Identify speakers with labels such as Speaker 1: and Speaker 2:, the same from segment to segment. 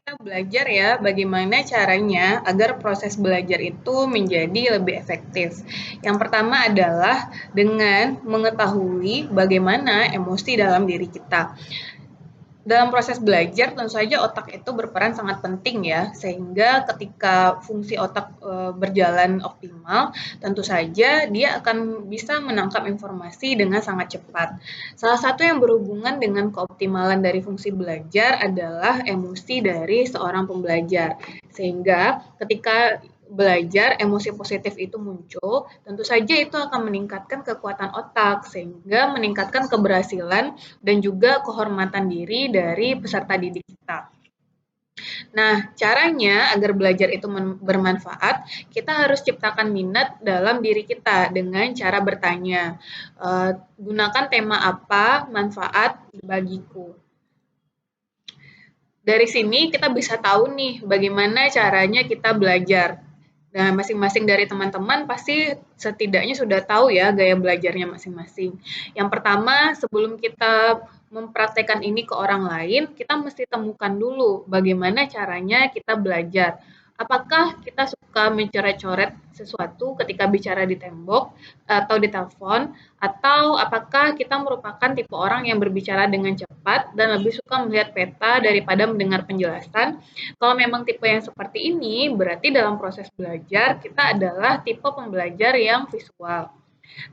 Speaker 1: Kita belajar ya bagaimana caranya agar proses belajar itu menjadi lebih efektif. Yang pertama adalah dengan mengetahui bagaimana emosi dalam diri kita. Dalam proses belajar tentu saja otak itu berperan sangat penting ya, sehingga ketika fungsi otak berjalan optimal, tentu saja dia akan bisa menangkap informasi dengan sangat cepat. Salah satu yang berhubungan dengan keoptimalan dari fungsi belajar adalah emosi dari seorang pembelajar. Sehingga ketika belajar emosi positif itu muncul, tentu saja itu akan meningkatkan kekuatan otak sehingga meningkatkan keberhasilan dan juga kehormatan diri dari peserta didik kita. Nah, caranya agar belajar itu bermanfaat, kita harus ciptakan minat dalam diri kita dengan cara bertanya, gunakan tema apa manfaat bagiku. Dari sini kita bisa tahu nih bagaimana caranya kita belajar. Nah, masing-masing dari teman-teman pasti setidaknya sudah tahu ya gaya belajarnya masing-masing. Yang pertama, sebelum kita mempraktekkan ini ke orang lain, kita mesti temukan dulu bagaimana caranya kita belajar. Apakah kita suka mencoret-coret sesuatu ketika bicara di tembok atau di telepon, atau apakah kita merupakan tipe orang yang berbicara dengan cepat dan lebih suka melihat peta daripada mendengar penjelasan? Kalau memang tipe yang seperti ini, berarti dalam proses belajar kita adalah tipe pembelajar yang visual.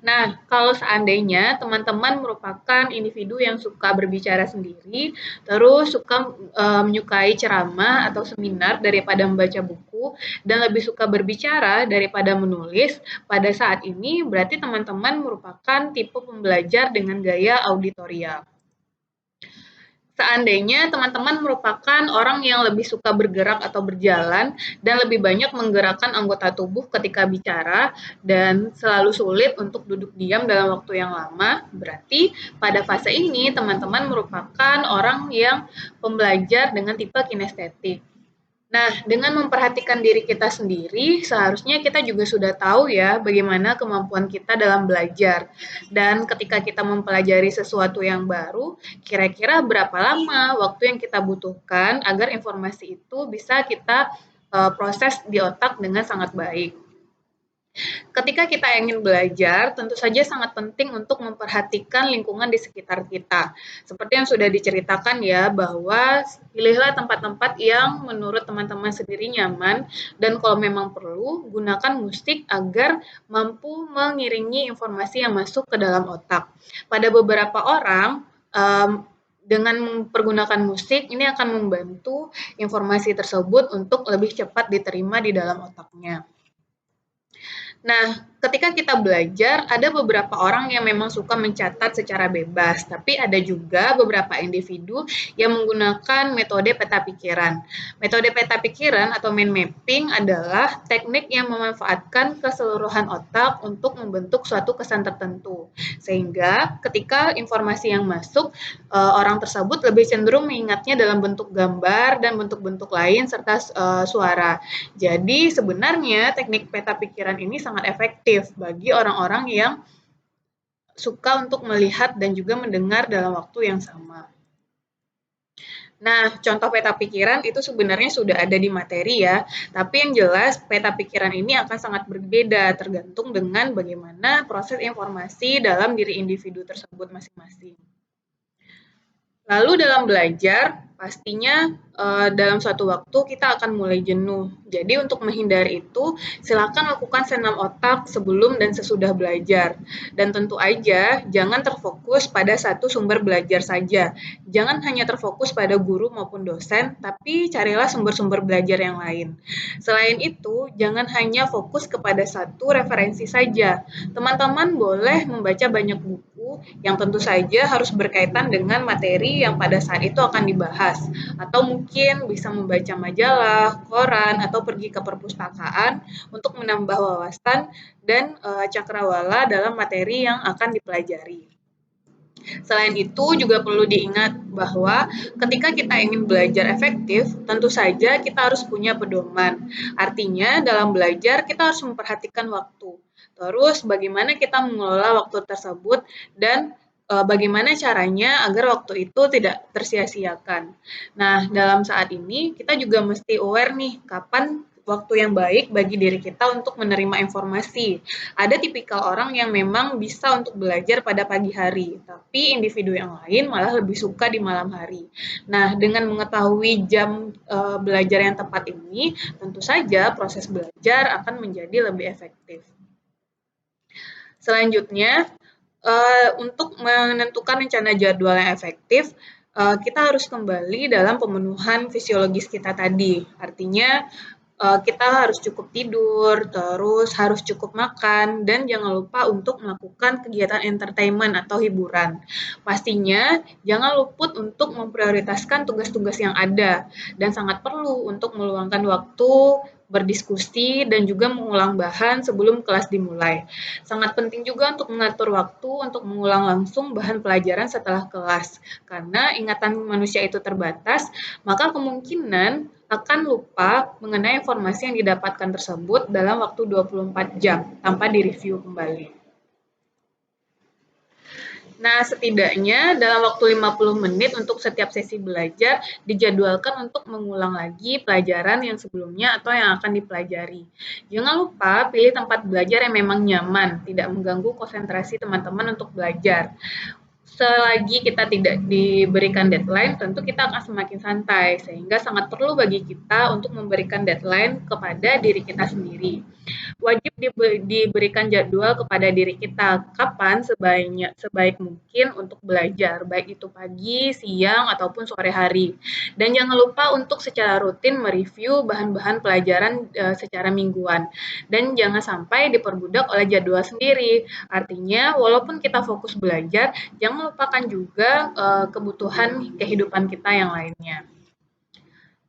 Speaker 1: Nah, kalau seandainya teman-teman merupakan individu yang suka berbicara sendiri, terus suka menyukai ceramah atau seminar daripada membaca buku, dan lebih suka berbicara daripada menulis, pada saat ini berarti teman-teman merupakan tipe pembelajar dengan gaya auditorial. Seandainya teman-teman merupakan orang yang lebih suka bergerak atau berjalan dan lebih banyak menggerakkan anggota tubuh ketika bicara dan selalu sulit untuk duduk diam dalam waktu yang lama, berarti pada fase ini teman-teman merupakan orang yang pembelajar dengan tipe kinestetik. Nah, dengan memperhatikan diri kita sendiri, seharusnya kita juga sudah tahu ya bagaimana kemampuan kita dalam belajar. Dan ketika kita mempelajari sesuatu yang baru, kira-kira berapa lama waktu yang kita butuhkan agar informasi itu bisa kita proses di otak dengan sangat baik. Ketika kita ingin belajar, tentu saja sangat penting untuk memperhatikan lingkungan di sekitar kita. Seperti yang sudah diceritakan ya, bahwa pilihlah tempat-tempat yang menurut teman-teman sendiri nyaman, dan kalau memang perlu, gunakan musik agar mampu mengiringi informasi yang masuk ke dalam otak. Pada beberapa orang, dengan mempergunakan musik, ini akan membantu informasi tersebut untuk lebih cepat diterima di dalam otaknya. Nah, ketika kita belajar, ada beberapa orang yang memang suka mencatat secara bebas, tapi ada juga beberapa individu yang menggunakan metode peta pikiran. Metode peta pikiran atau mind mapping adalah teknik yang memanfaatkan keseluruhan otak untuk membentuk suatu kesan tertentu. Sehingga ketika informasi yang masuk, orang tersebut lebih cenderung mengingatnya dalam bentuk gambar dan bentuk-bentuk lain serta suara. Jadi sebenarnya teknik peta pikiran ini sangat efektif bagi orang-orang yang suka untuk melihat dan juga mendengar dalam waktu yang sama. Nah, contoh peta pikiran itu sebenarnya sudah ada di materi ya, tapi yang jelas peta pikiran ini akan sangat berbeda tergantung dengan bagaimana proses informasi dalam diri individu tersebut masing-masing. Lalu dalam belajar, pastinya dalam suatu waktu kita akan mulai jenuh. Jadi untuk menghindari itu, silakan lakukan senam otak sebelum dan sesudah belajar. Dan tentu aja jangan terfokus pada satu sumber belajar saja. Jangan hanya terfokus pada guru maupun dosen, tapi carilah sumber-sumber belajar yang lain. Selain itu, jangan hanya fokus kepada satu referensi saja. Teman-teman boleh membaca banyak buku yang tentu saja harus berkaitan dengan materi yang pada saat itu akan dibahas. Atau mungkin bisa membaca majalah, koran, atau pergi ke perpustakaan untuk menambah wawasan dan cakrawala dalam materi yang akan dipelajari. Selain itu, juga perlu diingat bahwa ketika kita ingin belajar efektif, tentu saja kita harus punya pedoman. Artinya, dalam belajar kita harus memperhatikan waktu. Terus, bagaimana kita mengelola waktu tersebut dan bagaimana caranya agar waktu itu tidak tersia-siakan. Nah, dalam saat ini kita juga mesti aware nih, kapan waktu yang baik bagi diri kita untuk menerima informasi. Ada tipikal orang yang memang bisa untuk belajar pada pagi hari, tapi individu yang lain malah lebih suka di malam hari. Nah, dengan mengetahui jam belajar yang tepat ini, tentu saja proses belajar akan menjadi lebih efektif. Selanjutnya, untuk menentukan rencana jadwal yang efektif, kita harus kembali dalam pemenuhan fisiologis kita tadi. Artinya, kita harus cukup tidur, terus harus cukup makan, dan jangan lupa untuk melakukan kegiatan entertainment atau hiburan. Pastinya jangan luput untuk memprioritaskan tugas-tugas yang ada, dan sangat perlu untuk meluangkan waktu berdiskusi dan juga mengulang bahan sebelum kelas dimulai. Sangat penting juga untuk mengatur waktu untuk mengulang langsung bahan pelajaran setelah kelas, karena ingatan manusia itu terbatas, maka kemungkinan akan lupa mengenai informasi yang didapatkan tersebut dalam waktu 24 jam tanpa direview kembali. Nah, setidaknya dalam waktu 50 menit untuk setiap sesi belajar dijadwalkan untuk mengulang lagi pelajaran yang sebelumnya atau yang akan dipelajari. Jangan lupa pilih tempat belajar yang memang nyaman, tidak mengganggu konsentrasi teman-teman untuk belajar. Selagi kita tidak diberikan deadline, tentu kita akan semakin santai, sehingga sangat perlu bagi kita untuk memberikan deadline kepada diri kita sendiri. Wajib diberikan jadwal kepada diri kita, kapan sebaik mungkin untuk belajar, baik itu pagi, siang, ataupun sore hari. Dan jangan lupa untuk secara rutin mereview bahan-bahan pelajaran secara mingguan. Dan jangan sampai diperbudak oleh jadwal sendiri. Artinya, walaupun kita fokus belajar, jangan lupakan juga kebutuhan kehidupan kita yang lainnya.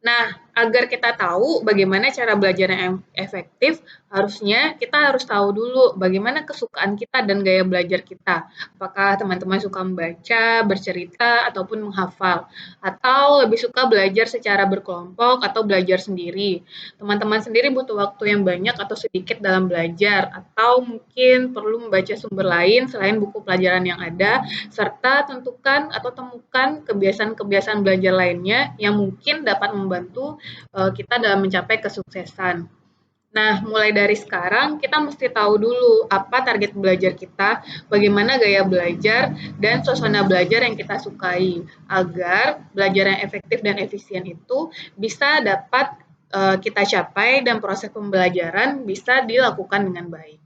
Speaker 1: Nah, agar kita tahu bagaimana cara belajar yang efektif, harusnya kita harus tahu dulu bagaimana kesukaan kita dan gaya belajar kita. Apakah teman-teman suka membaca, bercerita, ataupun menghafal, atau lebih suka belajar secara berkelompok atau belajar sendiri. Teman-teman sendiri butuh waktu yang banyak atau sedikit dalam belajar, atau mungkin perlu membaca sumber lain selain buku pelajaran yang ada, serta tentukan atau temukan kebiasaan-kebiasaan belajar lainnya yang mungkin dapat membantu kita dalam mencapai kesuksesan. Nah, mulai dari sekarang kita mesti tahu dulu apa target belajar kita, bagaimana gaya belajar, dan suasana belajar yang kita sukai, agar belajar yang efektif dan efisien itu bisa dapat kita capai dan proses pembelajaran bisa dilakukan dengan baik.